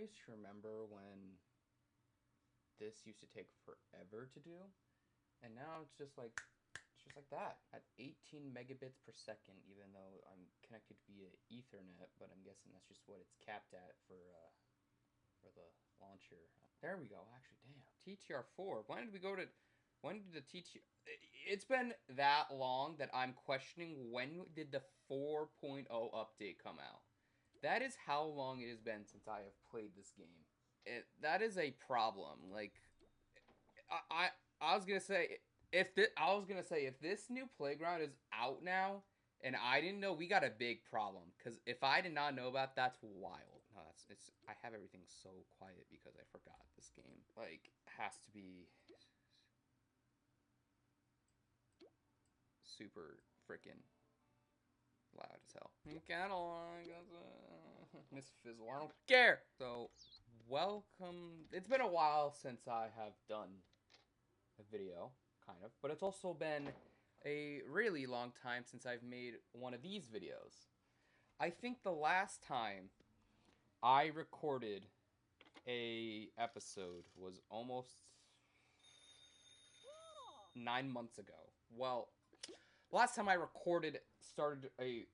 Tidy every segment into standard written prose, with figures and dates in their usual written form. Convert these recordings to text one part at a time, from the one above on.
used to remember when this used to take forever to do, and now it's just like that at 18 megabits per second, even though I'm connected via Ethernet, but I'm guessing that's just what it's capped at for the launcher. There we go. Actually, damn. TTR4. When did the TTR... It's been that long that I'm questioning when did the 4.0 update come out. That is how long it has been since I have played this game. That is a problem. Like, I was gonna say if this new playground is out now and I didn't know, we got a big problem. Because if I did not know about, that's wild. No, it's I have everything so quiet because I forgot this game. Like, has to be super freaking loud as hell. Catalog, Miss Fizzle, I don't care. So, welcome. It's been a while since I have done a video, kind of, but it's also been a really long time since I've made one of these videos. I think the last time I recorded a episode was almost 9 months ago. Well, last time I started a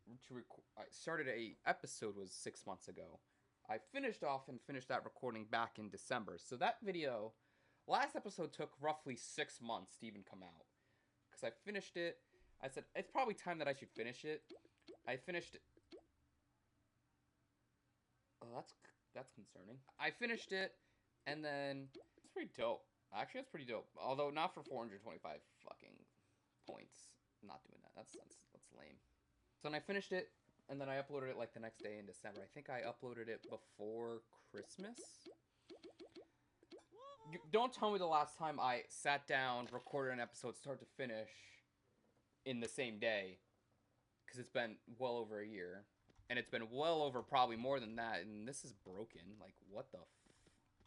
episode was 6 months ago. I finished that recording back in December. So that video, last episode took roughly 6 months to even come out. Because I finished it. I said, it's probably time that I should finish it. I finished it. Oh, that's concerning. I finished it, and then it's pretty dope. Actually, it's pretty dope. Although not for 425 fucking points. I'm not doing that. That's lame. So then I finished it, and then I uploaded it like the next day in December. I think I uploaded it before Christmas. Don't tell me the last time I sat down, recorded an episode start to finish in the same day, because it's been well over a year, and it's been well over probably more than that, and this is broken. Like, what the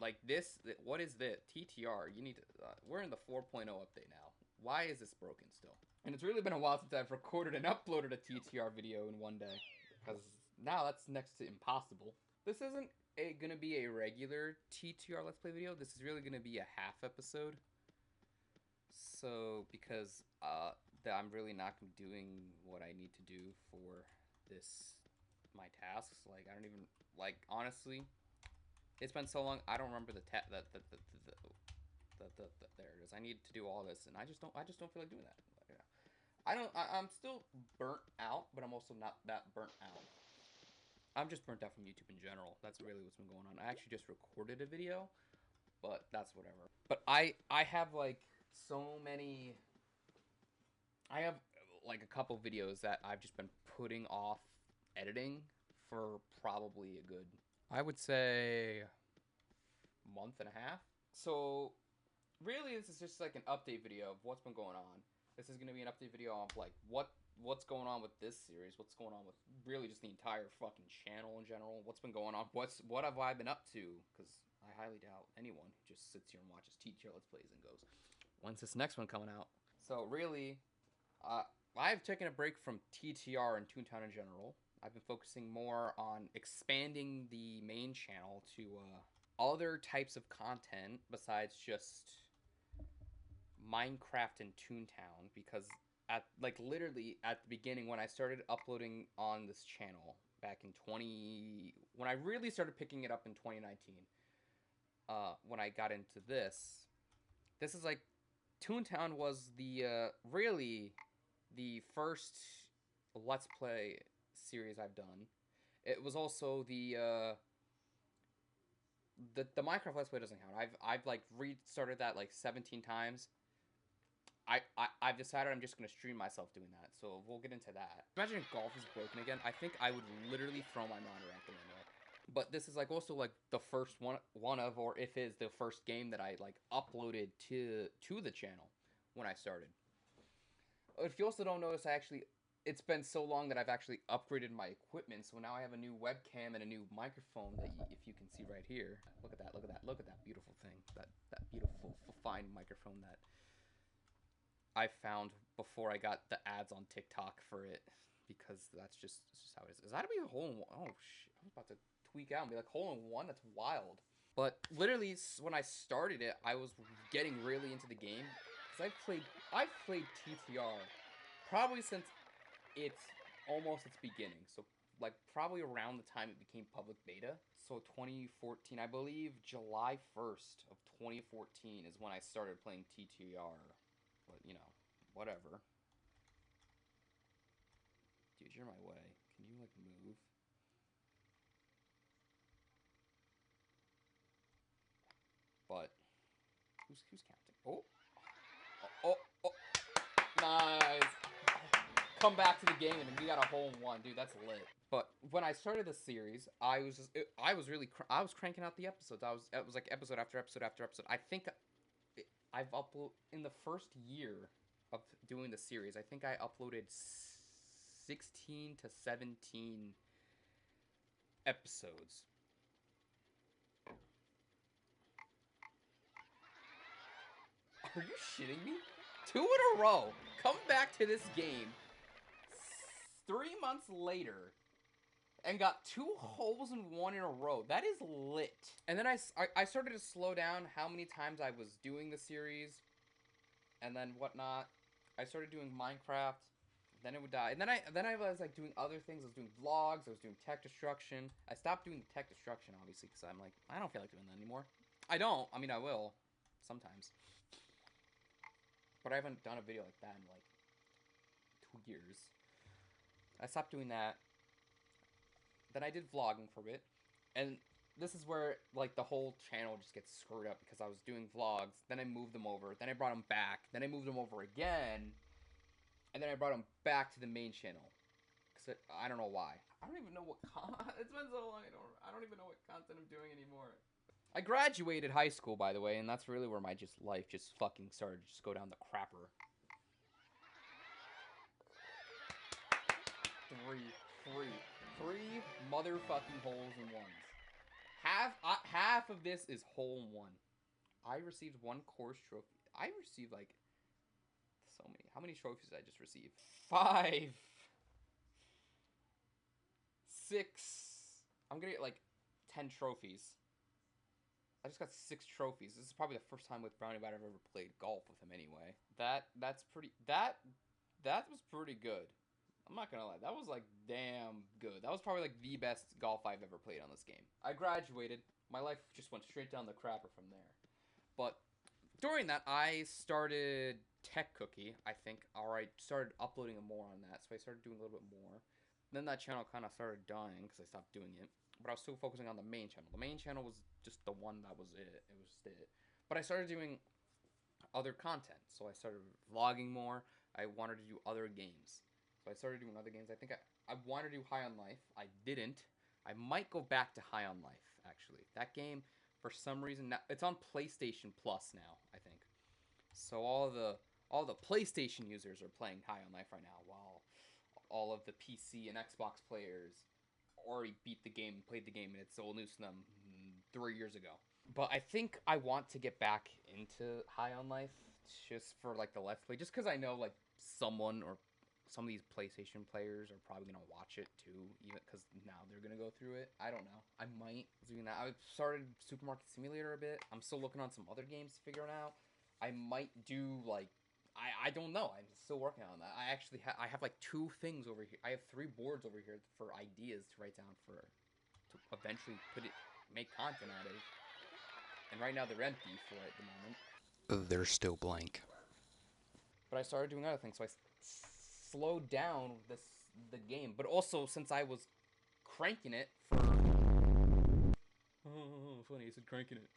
like this, what is this? TTR, you need to, we're in the 4.0 update now. Why is this broken still? And it's really been a while since I've recorded and uploaded a TTR video in one day, because now that's next to impossible. This isn't gonna be a regular TTR Let's Play video. This is really gonna be a half episode. So, because I'm really not doing what I need to do for my tasks. Like, I don't even, like, honestly, it's been so long, I don't remember there it is. I need to do all this, and I just don't feel like doing that. Yeah. I'm still burnt out, but I'm also not that burnt out. I'm just burnt out from YouTube in general. That's really what's been going on. I actually just recorded a video, but that's whatever. But I have, like, so many... I have, like, a couple videos that I've just been putting off editing for probably a good, I would say, month and a half. So, really, this is just, like, an update video of what's been going on. This is going to be an update video of, like, what's going on with this series, what's going on with really just the entire fucking channel in general, what's been going on, what have I been up to, because I highly doubt anyone who just sits here and watches TTR Let's Plays and goes, when's this next one coming out? So really, I've taken a break from TTR and Toontown in general. I've been focusing more on expanding the main channel to other types of content besides just Minecraft and Toontown, because literally at the beginning when I started uploading on this channel back in when I really started picking it up in 2019, when I got into this is like, Toontown was the really the first Let's Play series I've done. It was also the Minecraft Let's Play doesn't count. I've like restarted that like 17 times. I've decided I'm just going to stream myself doing that, so we'll get into that. Imagine if golf is broken again. I think I would literally throw my monitor out the window. But this is like also like the first one of, or if it's the first game that I like uploaded to the channel when I started. If you also don't notice, it's been so long that I've actually upgraded my equipment, so now I have a new webcam and a new microphone that if you can see right here. Look at that, look at that, look at that beautiful thing. That beautiful, fine microphone that I found before I got the ads on TikTok for it, because that's just how it is. Is that to be a hole in one? Oh shit! I was about to tweak out and be like, hole in one, that's wild. But literally, when I started it, I was getting really into the game because I've played TTR probably since it's almost its beginning. So like probably around the time it became public beta. So 2014, I believe July 1st of 2014 is when I started playing TTR. But you know, whatever. Dude, you're in my way. Can you like move? But who's counting? Oh, oh, oh, oh. Nice. Come back to the game and we got a hole in one, dude. That's lit. But when I started the series, I was really I was cranking out the episodes. It was like episode after episode after episode. I think I've uploaded in the first year of doing the series. I think I uploaded 16 to 17 episodes. Are you shitting me? 2 in a row. Come back to this game 3 months later and got 2 holes in one in a row. That is lit. And then I started to slow down how many times I was doing the series and then whatnot. I started doing Minecraft. Then it would die. And then I was like doing other things. I was doing vlogs. I was doing tech destruction. I stopped doing the tech destruction, obviously, because I'm like, I don't feel like doing that anymore. I don't. I mean, I will. Sometimes. But I haven't done a video like that in like 2 years. I stopped doing that. Then I did vlogging for a bit. And this is where like the whole channel just gets screwed up because I was doing vlogs. Then I moved them over. Then I brought them back. Then I moved them over again. And then I brought them back to the main channel. Because I don't know why. I don't even know what it's been so long I don't even know what content I'm doing anymore. I graduated high school, by the way, and that's really where my life just fucking started to just go down the crapper. Three motherfucking holes in ones. Half of this is hole in one. I received 1 course trophy. I received like so many. How many trophies did I just receive? 5, 6. I'm gonna get like 10 trophies. I just got 6 trophies. This is probably the first time with Brownie Bat I've ever played golf with him anyway. That's pretty that was pretty good. I'm not gonna lie, that was like damn good. That was probably like the best golf I've ever played on this game. I graduated. My life just went straight down the crapper from there. But during that, I started Tech Cookie, I think, or I started uploading more on that, so I started doing a little bit more. Then that channel kind of started dying because I stopped doing it, but I was still focusing on the main channel. The main channel was just the one that was it. It was just it. But I started doing other content, so I started vlogging more. I wanted to do other games, so I started doing other games. I think I wanted to do High on Life. I didn't. I might go back to High on Life, actually. That game, for some reason, now, it's on PlayStation Plus now, I think. So all the PlayStation users are playing High on Life right now, while all of the PC and Xbox players already beat the game, played the game, and it's old news to them 3 years ago. But I think I want to get back into High on Life just for like the Let's Play, just because I know like someone or some of these PlayStation players are probably gonna watch it too, even because now they're gonna go through it. I don't know. I might doing that. I started Supermarket Simulator a bit. I'm still looking on some other games to figure it out. I might do like I don't know. I'm still working on that. I actually I have like 2 things over here. I have 3 boards over here for ideas to write down to eventually make content out of. And right now they're empty for at the moment. They're still blank. But I started doing other things, so I slowed down the game. But also, since I was cranking it for... Oh, funny, I said cranking it.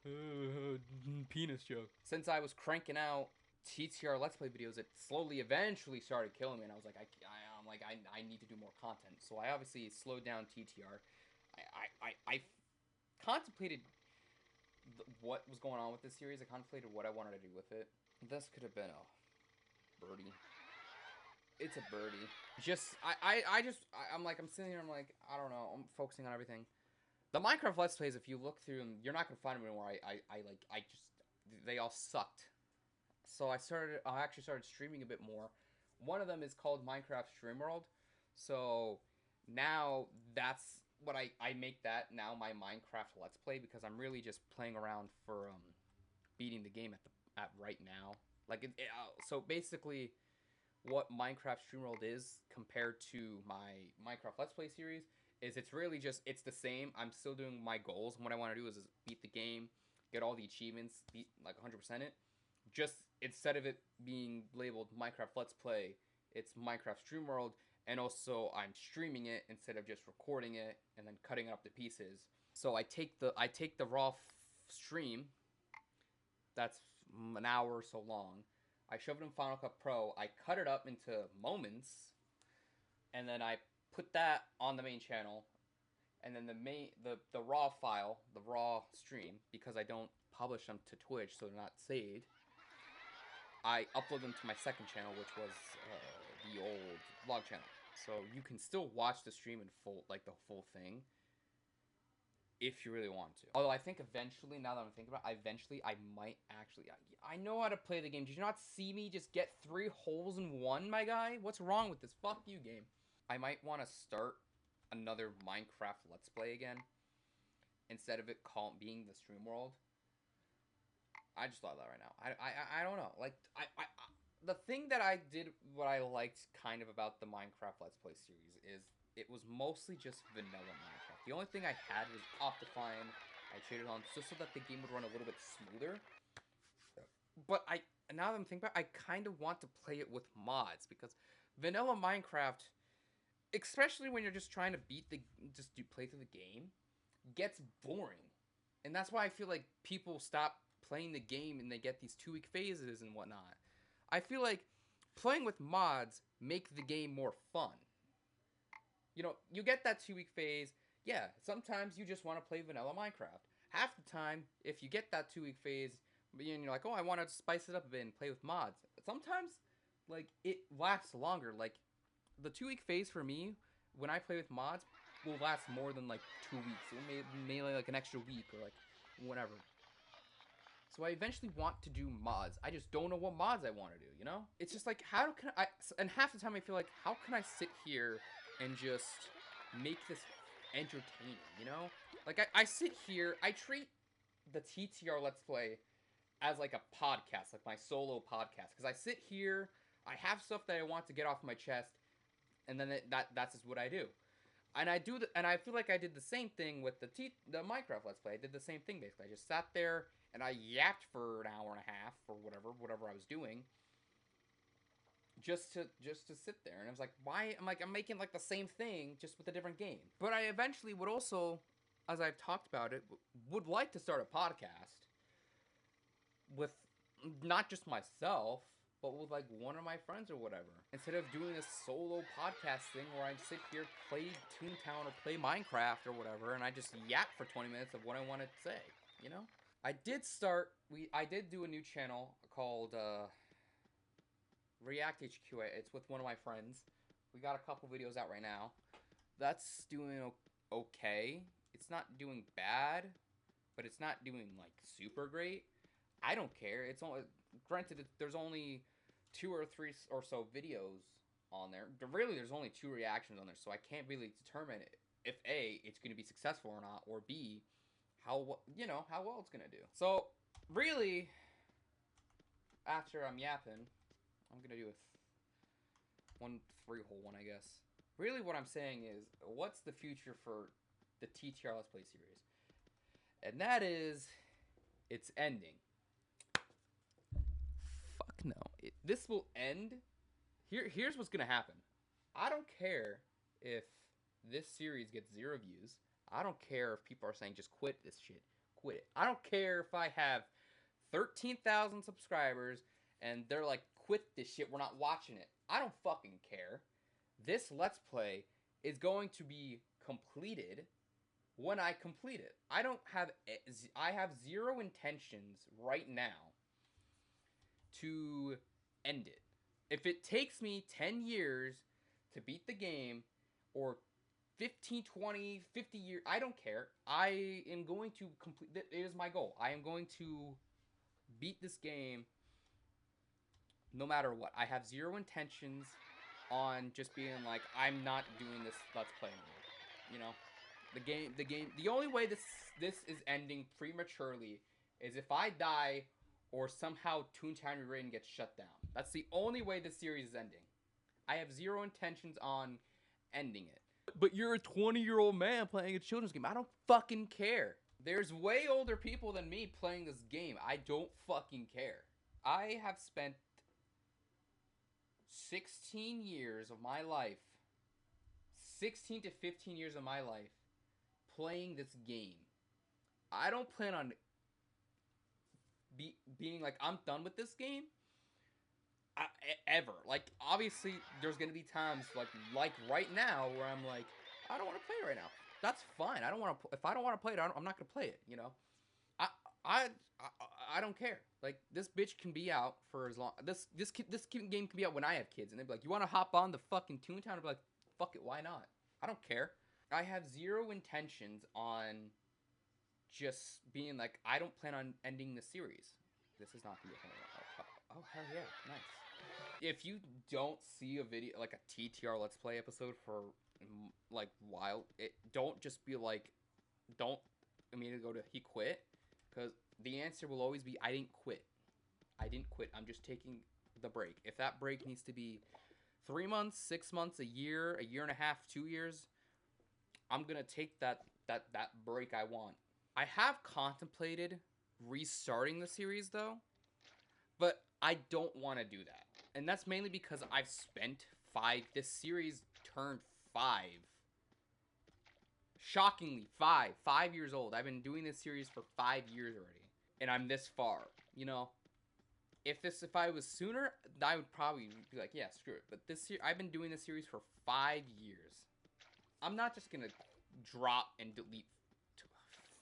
Penis joke. Since I was cranking out TTR Let's Play videos, it slowly, eventually started killing me, and I was like, I need to do more content. So I obviously slowed down TTR. I contemplated what was going on with this series. I contemplated what I wanted to do with it. This could have been a birdie. It's a birdie. I'm sitting here, I'm like, I don't know, I'm focusing on everything. The Minecraft Let's Plays, if you look through them, you're not gonna find them anymore. They all sucked. So I actually started streaming a bit more. One of them is called Minecraft Stream World. So now what I make that now my Minecraft Let's Play because I'm really just playing around for beating the game at right now. Like so basically, what Minecraft Streamworld is compared to my Minecraft Let's Play series is it's really just it's the same. I'm still doing my goals. And what I want to do is beat the game, get all the achievements, beat like 100% it. Just instead of it being labeled Minecraft Let's Play, it's Minecraft Streamworld, and also I'm streaming it instead of just recording it and then cutting it up to pieces. So I take the raw stream that's an hour or so long. I shove it in Final Cut Pro. I cut it up into moments, and then I put that on the main channel. And then the raw file, the raw stream, because I don't publish them to Twitch, so they're not saved. I upload them to my second channel, which was the old vlog channel. So you can still watch the stream in full, like the full thing, if you really want to. Although I think eventually, now that I'm thinking about it, I might actually... I know how to play the game. Did you not see me just get 3 holes in 1, my guy? What's wrong with this? Fuck you, game. I might want to start another Minecraft Let's Play again. Instead of it being the Stream World. I just thought of that right now. I don't know. Like, the thing that I did, what I liked kind of about the Minecraft Let's Play series is it was mostly just vanilla Minecraft. The only thing I had was Optifine. I traded on just so that the game would run a little bit smoother. But now that I'm thinking about it, I kind of want to play it with mods because vanilla Minecraft, especially when you're just trying to play through the game, gets boring. And that's why I feel like people stop playing the game and they get these 2-week phases and whatnot. I feel like playing with mods make the game more fun. You know, you get that 2-week phase. Yeah, sometimes you just want to play vanilla Minecraft. Half the time, if you get that 2-week phase, and you're like, oh, I want to spice it up a bit and play with mods. Sometimes, like, it lasts longer. Like, the 2-week phase for me, when I play with mods, will last more than, like, 2 weeks. It may like an extra week or, like, whatever. So I eventually want to do mods. I just don't know what mods I want to do, you know? It's just like, how can I... And half the time I feel like, how can I sit here and just make this entertaining, you know? Like, I sit here, I treat the TTR Let's Play as like a podcast, like my solo podcast. Because I sit here, I have stuff that I want to get off my chest, and then that's just what I do. And I feel like I did the same thing with the Minecraft Let's Play. I did the same thing basically. I just sat there and I yapped for an hour and a half or whatever I was doing, just to sit there. And I was like, why? I'm making like the same thing just with a different game. But I eventually would also, as I've talked about it, would like to start a podcast with not just myself, but with like one of my friends or whatever. Instead of doing a solo podcast thing where I sit here, play Toontown or play Minecraft or whatever, and I just yap for 20 minutes of what I want to say, you know? I did do a new channel called React HQ. It's with one of my friends. We got a couple videos out right now. That's doing okay. It's not doing bad, but it's not doing like super great. I don't care. It's only granted there's only 2 or 3 or so videos on there. Really, there's only 2 reactions on there, so I can't really determine if A, it's going to be successful or not, or B, how well it's going to do. So, really, after I'm yapping, I'm going to do a 3-hole one, I guess. Really, what I'm saying is, what's the future for the TTR Let's Play series? And that is, it's ending. Fuck no. This will end. Here's what's gonna happen. I don't care if this series gets 0 views. I don't care if people are saying just quit this shit. Quit it. I don't care if I have 13,000 subscribers and they're like, quit this shit. We're not watching it. I don't fucking care. This Let's Play is going to be completed when I complete it. I have 0 intentions right now to end it. If it takes me 10 years to beat the game, or 15, 20, 50 years, I don't care. I am going to complete it. Is my goal. I am going to beat this game no matter what. I have 0 intentions on just being like, I'm not doing this Let's Play anymore. You know? The only way this is ending prematurely is if I die or somehow Toontown Rain gets shut down. That's the only way this series is ending. I have zero intentions on ending it. But you're a 20-year-old man playing a children's game. I don't fucking care. There's way older people than me playing this game. I don't fucking care. I have spent 16 years of my life, 16 to 15 years of my life playing this game. I don't plan on being like, I'm done with this game. I, ever. Like, obviously, there's gonna be times like right now where I'm like, I don't want to play it right now. That's fine. I don't want to. If I don't want to play it, I'm not gonna play it. You know, I I I don't care. Like, this bitch can be out for as long. This game can be out when I have kids, and they'd be like, you want to hop on the fucking Toontown? I'd be like, fuck it, why not? I don't care. I have zero intentions on just being like, I don't plan on ending the series. This is not the oh hell yeah, nice. If you don't see a video like a TTR Let's Play episode for like while it, don't just be like, don't immediately go to he quit, because the answer will always be I didn't quit. I didn't quit. I'm just taking the break. If that break needs to be 3 months, 6 months, a year and a half, 2 years, I'm gonna take that break I want. I have contemplated restarting the series though, but I don't want to do that. And that's mainly because I've spent this series turned 5. Shockingly, 5 years old. I've been doing this series for 5 years already. And I'm this far, you know? If I was sooner, I would probably be like, yeah, screw it. But this year, I've been doing this series for 5 years. I'm not just gonna drop and delete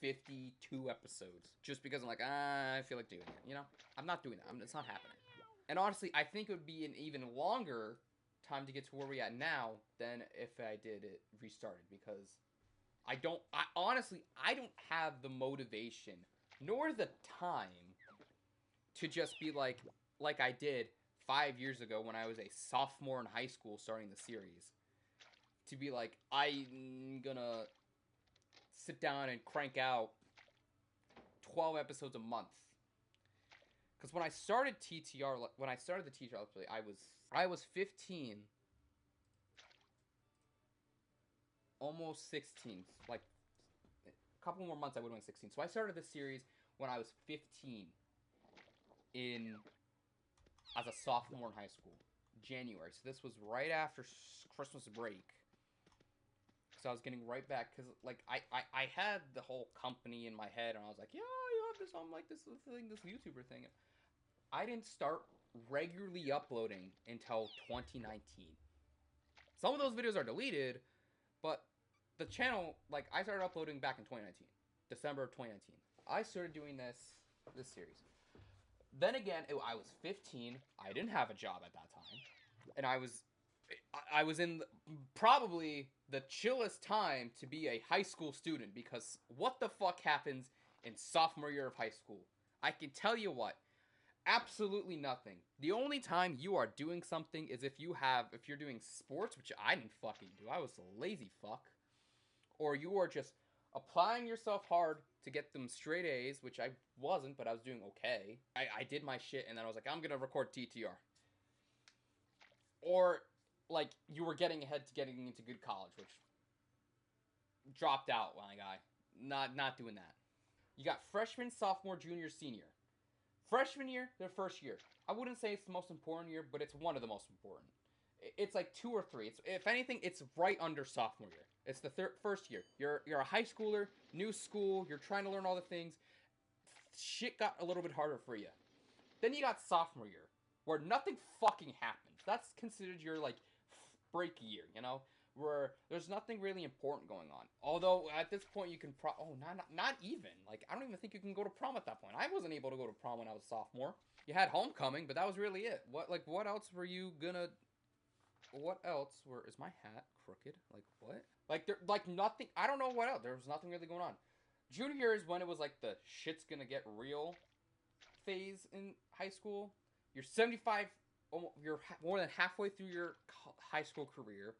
52 episodes just because I'm like, I feel like doing it, you know? I'm not doing that. It's not happening. And honestly, I think it would be an even longer time to get to where we're at now than if I did it restarted, because I don't have the motivation nor the time to just be like I did 5 years ago when I was a sophomore in high school starting the series, to be like, I'm gonna sit down and crank out 12 episodes a month. Because when I started the TTR Let's Play, I was 15, almost 16. Like, a couple more months I would have been 16. So I started this series when I was 15 as a sophomore in high school, January. So this was right after Christmas break. So I was getting right back, because like I had the whole company in my head, and I was like, yeah, you have this on like this thing, this YouTuber thing. I didn't start regularly uploading until 2019. Some of those videos are deleted, but the channel, like, I started uploading back in 2019, December of 2019. I started doing this series. Then again, I was 15. I didn't have a job at that time, and I was in probably the chillest time to be a high school student, because what the fuck happens in sophomore year of high school? I can tell you what. Absolutely nothing. The only time you are doing something is if you're doing sports, which I didn't fucking do. I was a lazy fuck. Or you are just applying yourself hard to get them straight A's, which I wasn't, but I was doing okay. I did my shit, and then I was like, I'm gonna record TTR. Or, like, you were getting ahead to getting into good college, which dropped out, my guy. Not doing that. You got freshman, sophomore, junior, senior. Freshman year, their first year. I wouldn't say it's the most important year, but it's one of the most important. It's like 2 or 3. If anything, it's right under sophomore year. It's the first year. You're a high schooler, new school. You're trying to learn all the things. Shit got a little bit harder for you. Then you got sophomore year, where nothing fucking happens. That's considered your like break year, you know, where there's nothing really important going on. Although at this point you can not even, like, I don't even think you can go to prom at that point. I wasn't able to go to prom when I was a sophomore. You had homecoming, but that was really it. What else were you gonna? What else were? Is my hat crooked? Like what? Like nothing. I don't know what else. There was nothing really going on. Junior year is when it was like the shit's gonna get real phase in high school. You're 75. You're more than halfway through your high school career.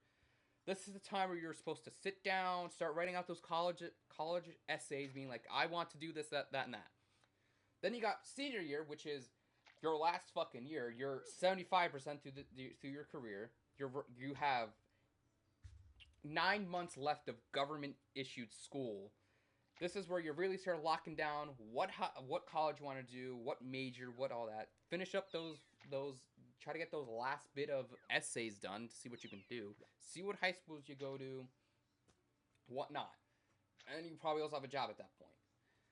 This is the time where you're supposed to sit down, start writing out those college essays, being like, I want to do this, that, and that. Then you got senior year, which is your last fucking year. You're 75% through your career. You have 9 months left of government issued school. This is where you really start locking down what college you want to do, what major, what all that. Finish up those try to get those last bit of essays done to see what you can do. See what high schools you go to, whatnot. And you probably also have a job at that point.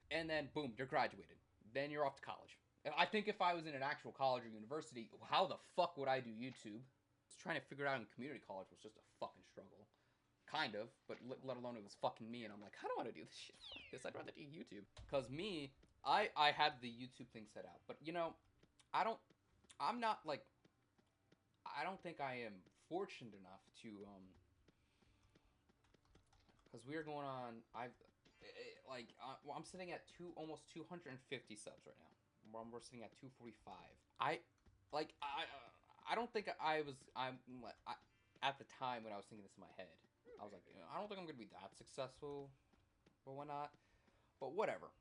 And then boom, you're graduated. Then you're off to college. I think if I was in an actual college or university, how the fuck would I do YouTube? Trying to figure it out in community college was just a fucking struggle. Kind of, but let alone it was fucking me, and I'm like, I don't want to do this shit. Fuck this, I'd rather do YouTube. Because me, I had the YouTube thing set out, but you know, I'm not like, I don't think I am fortunate enough to, because we're going on, I'm sitting at almost 250 subs right now. We're sitting at 245. I don't think at the time when I was thinking this in my head, I was like, I don't think I'm gonna be that successful or whatnot. But whatever.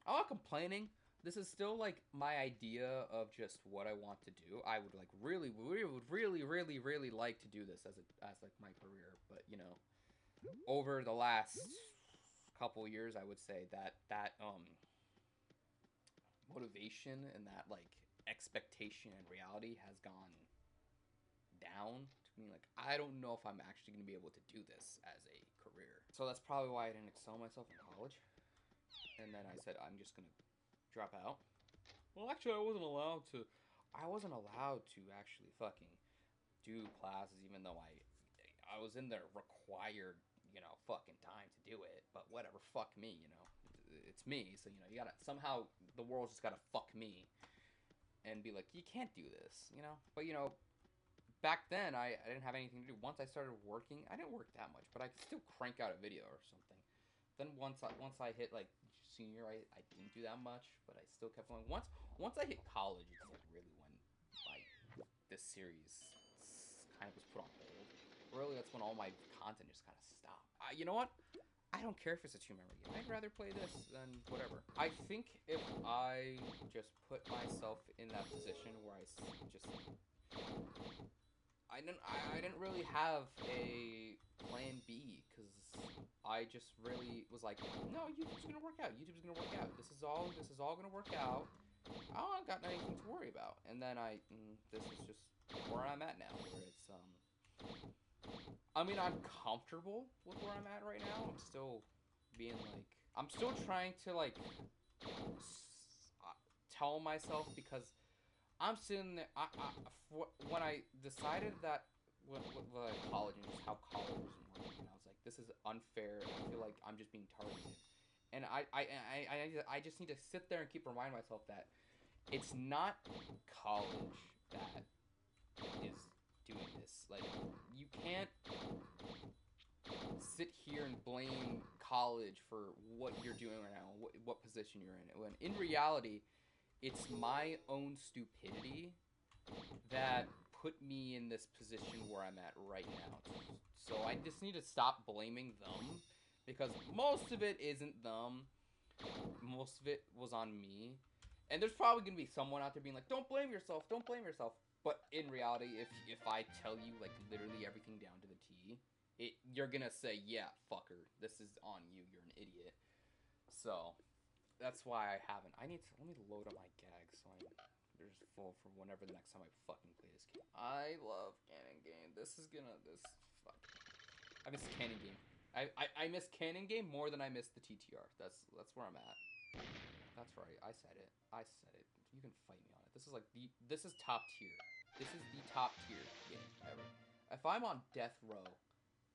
I'm not complaining. This is still like my idea of just what I want to do. I would like really like to do this as like my career. But you know, over the last couple years, I would say that motivation and that like expectation and reality has gone down to me. Like, I don't know if I'm actually going to be able to do this as a career. So that's probably why I didn't excel myself in college. And then I said, I'm just going to drop out. Well, actually, I wasn't allowed to actually fucking do classes, even though I was in their required, you know, fucking time to do it. But whatever, fuck me, you know. It's me, so, you know, you gotta, somehow, the world's just gotta fuck me and be like, you can't do this, you know. But, you know, back then, I didn't have anything to do. Once I started working, I didn't work that much, but I could still crank out a video or something. Then once I hit like senior, I didn't do that much, but I still kept going. Once I hit college, it's like really when like this series kind of was put on hold. Really, that's when all my content just kind of stopped. You know what? I don't care if it's a 2-member game. I'd rather play this than whatever. I think if I just put myself in that position where I didn't really have a plan B, because I just really was like, no, YouTube's gonna work out. YouTube's gonna work out. This is all gonna work out. I don't got anything to worry about. And then this is just where I'm at now, where it's I mean, I'm comfortable with where I'm at right now. I'm still I'm still trying to like tell myself, because I'm sitting there. When I decided that with college and just how college wasn't working, I was like, this is unfair. I feel like I'm just being targeted, and I just need to sit there and keep reminding myself that it's not college that is doing this. Like, you can't sit here and blame college for what you're doing right now, what position you're in. When in reality, it's my own stupidity that put me in this position where I'm at right now. So I just need to stop blaming them, because most of it isn't them. Most of it was on me. And there's probably going to be someone out there being like, don't blame yourself, don't blame yourself. But in reality, if I tell you like literally everything down to the T, you're going to say, yeah, fucker, this is on you, you're an idiot. So that's why I haven't. Let me load up my gags so there's full for whenever the next time I fucking play this game. I love Cannon Game. Fuck. I miss Cannon Game. I miss Cannon Game more than I miss the TTR. That's where I'm at. That's right. I said it. You can fight me on it. This is top tier. This is the top tier game ever. If I'm on death row,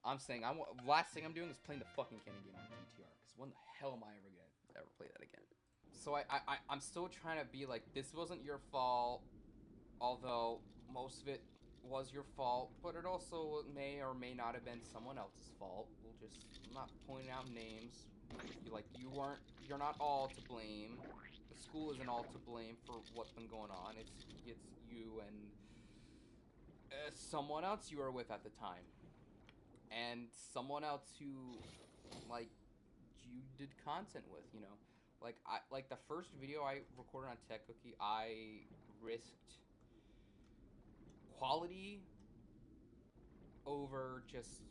I'm saying last thing I'm doing is playing the fucking Cannon Game on TTR. Because when the hell am I ever gonna ever play that again? So I'm still trying to be like, this wasn't your fault, although most of it was your fault, but it also may or may not have been someone else's fault. I'm not pointing out names. You're not all to blame. The school isn't all to blame for what's been going on. It's you and someone else you were with at the time. and someone else who, like, you did content with, you know. Like the first video I recorded on Tech Cookie, I risked quality over just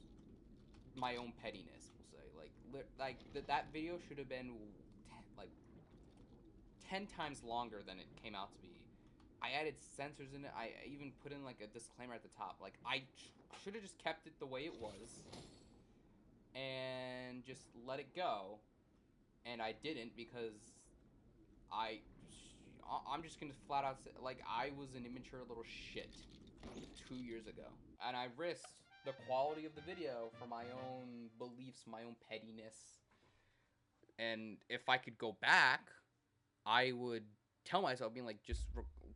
my own pettiness, we'll say. That video should have been like 10 times longer than it came out to be. I added censors in it. I even put in like a disclaimer at the top. Like I should have just kept it the way it was and just let it go. And I didn't because I I'm just gonna flat out say, like, I was an immature little shit 2 years ago, and I risked the quality of the video for my own beliefs, my own pettiness. And if I could go back, I would tell myself, being like, just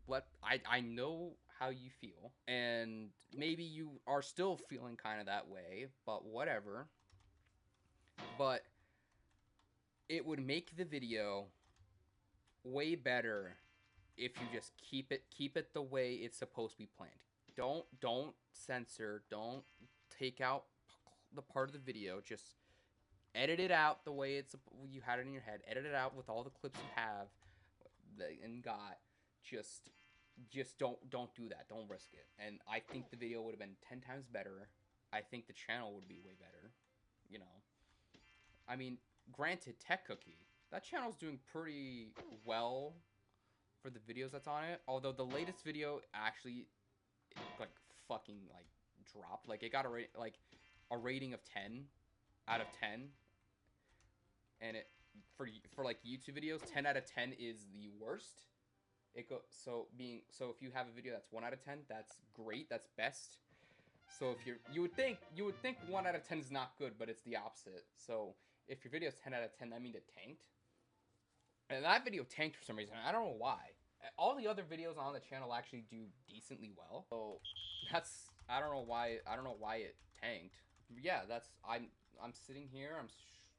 what I know how you feel, and maybe you are still feeling kind of that way, but whatever. But it would make the video way better if you just keep it the way it's supposed to be planned. Don't censor, don't take out the part of the video, just edit it out the way you had it in your head. Edit it out with all the clips you have and got. Just don't do that. Don't risk it. And I think the video would have been 10 times better. I think the channel would be way better. You know. I mean, granted, Tech Cookie, that channel's doing pretty well for the videos that's on it. Although the latest video actually like fucking like dropped. Like it got a rating of 10 out of 10, and it for like YouTube videos, 10 out of 10 is the worst. So if you have a video that's 1 out of 10, that's great. That's best. So if you would think 1 out of 10 is not good, but it's the opposite. So if your video is 10 out of 10, that means it tanked. And that video tanked for some reason. I don't know why. All the other videos on the channel actually do decently well. So I don't know why it tanked. Yeah, I'm sitting here. I'm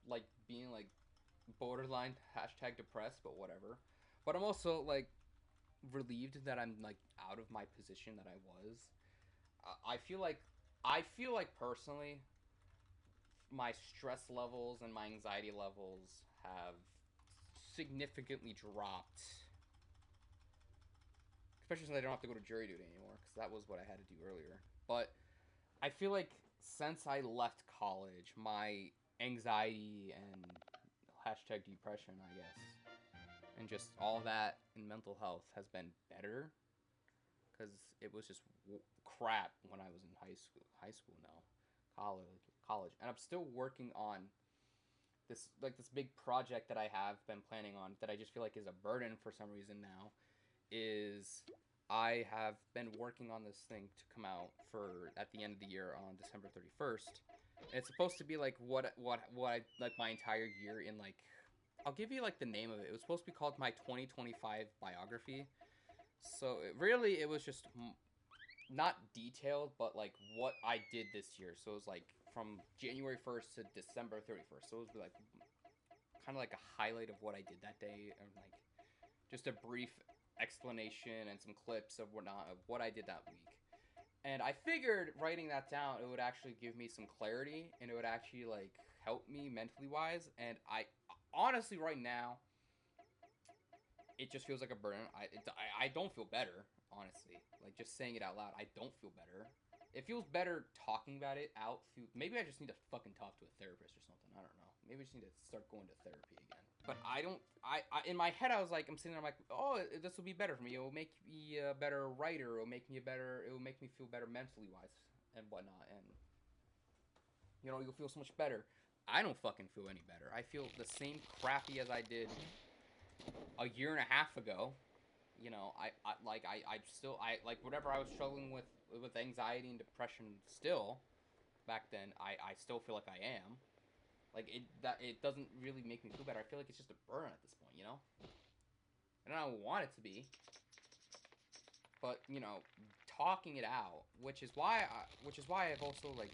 like being like borderline # depressed, but whatever. But I'm also like relieved that I'm like out of my position that I was. I feel like personally my stress levels and my anxiety levels have significantly dropped, especially since I don't have to go to jury duty anymore, because that was what I had to do earlier. But I feel like since I left college, my anxiety and # depression, I guess, and just all that in mental health has been better, because it was just crap when I was in high school now, college, and I'm still working on this big project that I have been planning on that I just feel like is a burden for some reason now. Is I have been working on this thing to come out for at the end of the year on December 31st. And it's supposed to be like what I like my entire year in, like, I'll give you like the name of it. It was supposed to be called my 2025 biography. So it was just not detailed, but like what I did this year. So it was like from January 1st to December 31st. So it was like kind of like a highlight of what I did that day, and like just a brief explanation and some clips of what I did that week. And I figured writing that down, it would actually give me some clarity, and it would actually like help me mentally wise. And I honestly right now, it just feels like a burden. I don't feel better, honestly. Like just saying it out loud, I don't feel better. It feels better talking about it out through. Maybe I just need to fucking talk to a therapist or something. I don't know. Maybe I just need to start going to therapy again. But I don't. I in my head I was like, I'm sitting there, I'm like, oh, this will be better for me. It will make me a better writer. It will make me feel better mentally wise and whatnot. And you know, you'll feel so much better. I don't fucking feel any better. I feel the same crappy as I did a year and a half ago. You know, I still like whatever I was struggling with anxiety and depression still back then. I still feel like I am. Like it doesn't really make me feel better. I feel like it's just a burn at this point, you know. And I don't want it to be. But you know, talking it out, which is why I've also like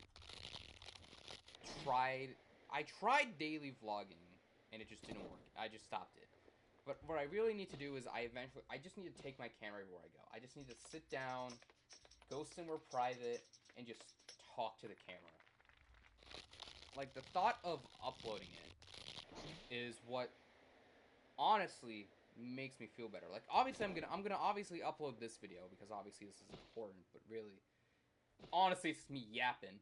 tried. I tried daily vlogging, and it just didn't work. I just stopped it. But what I really need to do is I just need to take my camera everywhere I go. I just need to sit down, go somewhere private, and just talk to the camera. like the thought of uploading it is what honestly makes me feel better. Like obviously I'm gonna obviously upload this video because obviously this is important, but really honestly it's me yapping.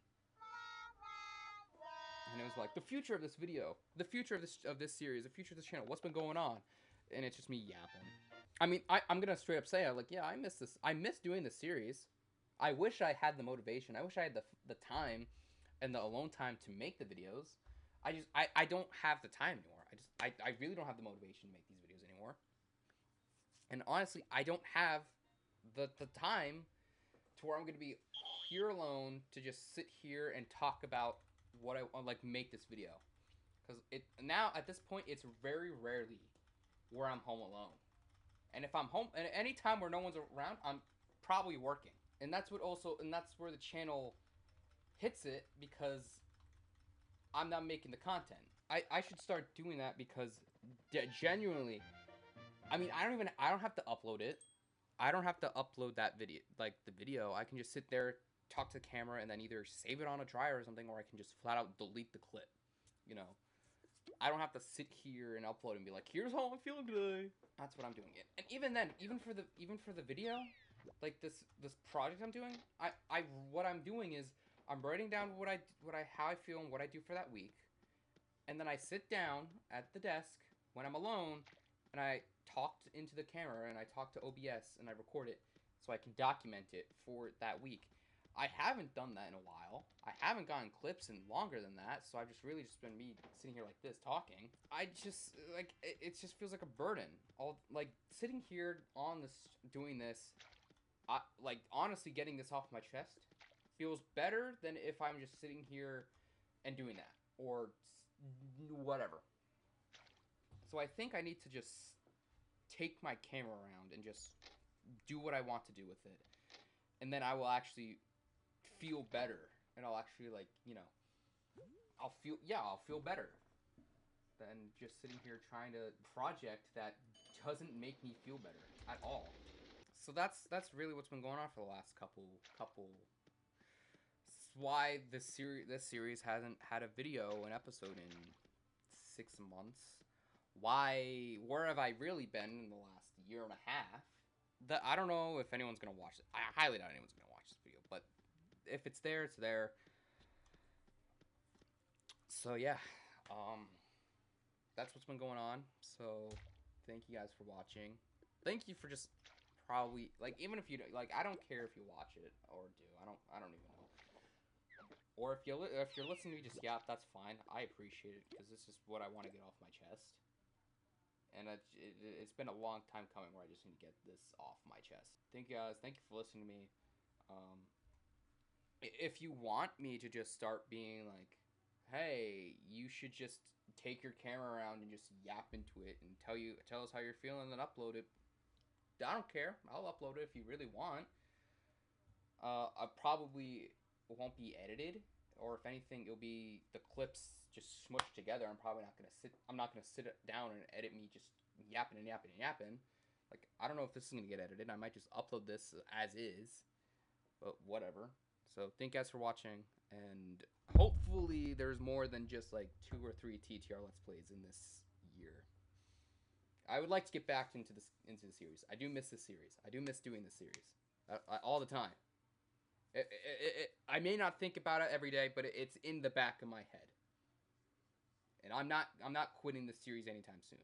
And it was like the future of this video, the future of this series, the future of this channel, what's been going on, and it's just me yapping. I mean, I'm gonna straight up say, like, yeah, I miss this. I miss doing this series. I wish I had the motivation. I wish I had the time and the alone time to make the videos. I don't have the time anymore. I really don't have the motivation to make these videos anymore. And honestly, I don't have the time to where I'm gonna be here alone to just sit here and talk about what I want, like make this video. Because it now at this point it's very rarely where I'm home alone. And if I'm home at any time where no one's around, I'm probably working. And that's where the channel hits it because I'm not making the content. I should start doing that because genuinely, I mean, I don't have to upload it. I don't have to upload that video, like the video. I can just sit there, talk to the camera, and then either save it on a drive or something, or I can just flat out delete the clip. You know, I don't have to sit here and upload and be like, here's how I'm feeling today. That's what I'm doing it. And even then, even for the video, like this project I'm doing, I what I'm doing is I'm writing down how I feel and what I do for that week. And then I sit down at the desk when I'm alone and I talk into the camera and I talk to OBS and I record it so I can document it for that week. I haven't done that in a while. I haven't gotten clips in longer than that, so I've just really just been me sitting here like this talking. I just like it just feels like a burden. All like sitting here on this doing this, like honestly getting this off my chest feels better than if I'm just sitting here and doing that or whatever. So I think I need to just take my camera around and just do what I want to do with it. And then I will actually feel better. And I'll actually like, I'll feel better than just sitting here trying to project that doesn't make me feel better at all. So that's really what's been going on for the last couple why this series hasn't had a video, an episode in 6 months. Where have I really been in the last year and a half? I don't know if anyone's gonna watch it. I highly doubt anyone's gonna watch this video, but if it's there, it's there. So yeah, that's what's been going on. So thank you guys for watching. Thank you for just probably like even if you like I don't care if you watch it or do. I don't even know. Or if you're listening to me just yap, that's fine. I appreciate it because this is what I want to get off my chest. And it's been a long time coming where I just need to get this off my chest. Thank you guys. Thank you for listening to me. If you want me to just start being like, hey, you should just take your camera around and just yap into it and tell us how you're feeling and then upload it. I don't care. I'll upload it if you really want. I probably won't be edited, or if anything, it'll be the clips just smushed together. I'm not gonna sit down and edit me just yapping and yapping and yapping. Like I don't know if this is gonna get edited. I might just upload this as is, but whatever. So thank you guys for watching, and hopefully there's more than just like 2 or 3 TTR Let's Plays in this year. I would like to get back into the series. I do miss this series. I do miss doing this series all the time. I may not think about it every day, but it's in the back of my head. And I'm not quitting this series anytime soon.